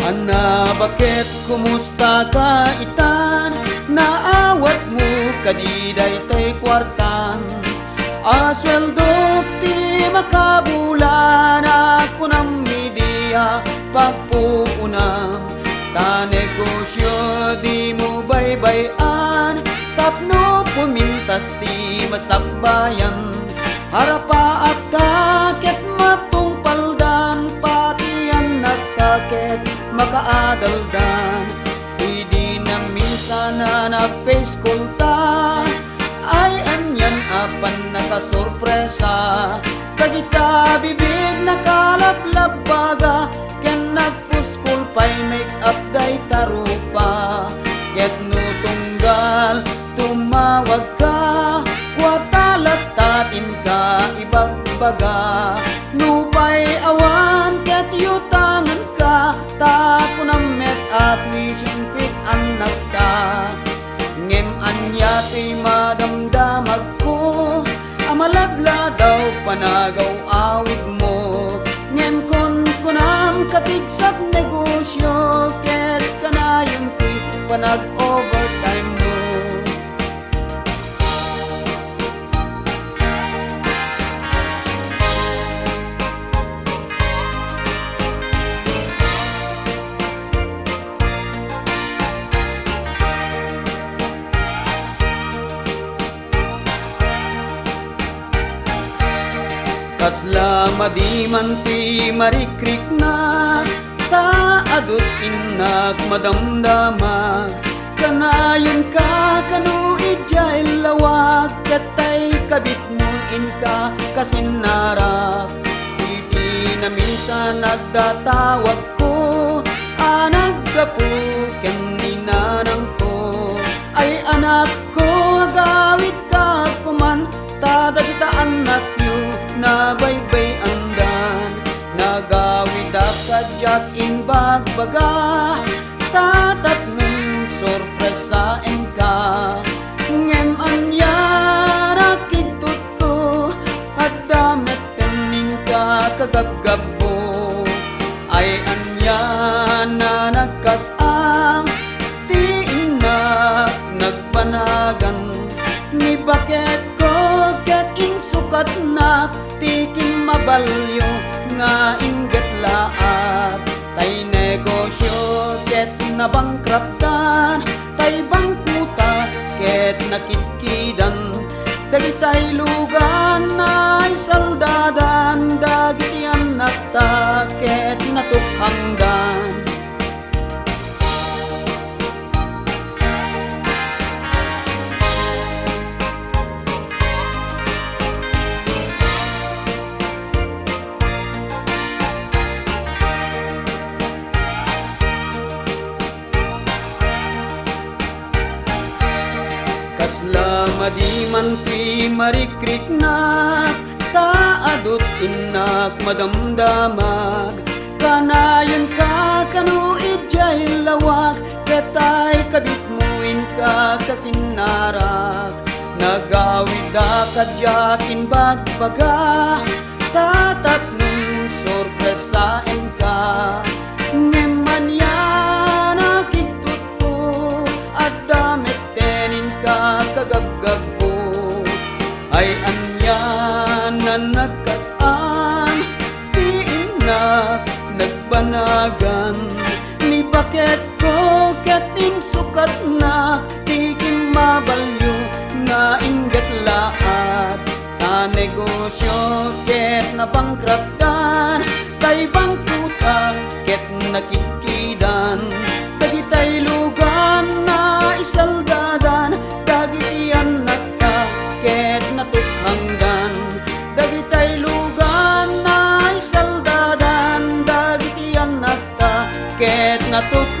Ana, bakit kumusta ka itan? Naawat mo kadiday tay kwartan. Asweldo ti makabulan, ako ng media pagpuunam. Ta negosyo di mo baybayan, tapno pumintas ti masakbayan. Harapa at kakit matong paldan, pati ang nagkakit makaadaldan. Hindi na minsan na nag-face call ta, ay anyan apan nakasurpresa. Tagita bibig nakalablab baga, ken nagpuskol pa'y make up day tarupa. Ket no tunggal tumawag ka, kwartalatatin ka ibagbaga. Nupay awan ket yutangan ka, tako na met at wishing fit anak ta. Ngem anya ti madamdamag ko, amaladla daw panagaw awit mo. Ngem kon kunam katigsat negosyo, ket kanayon ti panag-overtime mo. Kasla madiman ti marikrik na, taadot inak madamdamag. Kanayon ka kanu ijay lawag, katay kabit mo inka kasinarak. Iti na minsan nagdatawag ko, naggapu ken ninanang ko. Ay anak ko, agawit ka kuman, tadagita anak yu na baybay andan. Nagawid akadyak in bagbaga, tatat nun sorpresain ka. Ngem anya nakitut ko, at damit tening ka kagabgabo. Ay anya na nagkasang, ti inak nagpanagan. Ni bakit ko ket insukat na, tikim mabalyo nga inget laat. Tay negosyo ket nabangkraptan, tay bangkuta ket nakitkidan. Dagitay lugan ay saldadan, dagiti anak ta ket natukhangdan. Kasla madiman ti marikrik na, taadot inak madamdamag. Kanayon ka kanu ijay lawag, ketay kabit mo inka kasinarak. Nagawid akadyakin bagbaga, tatat nun sorpresain ka. Ngeman yan nakitut ko, at damit tenin ka kagabgabo. Ay anya na nagkasan, ti inak nagbanagan. Ni bakit ko ket insukat na, tikim mabalyo nga ingat laat. Ta negosyo ket nabangkraptan, tay bangkuta ket nakitkidan. Dagitay lugan na isaldadan, dagiti anak ta ket natukhangdan. Dagitay lugan na isaldadan, dagiti anak ta ket natukhangdan.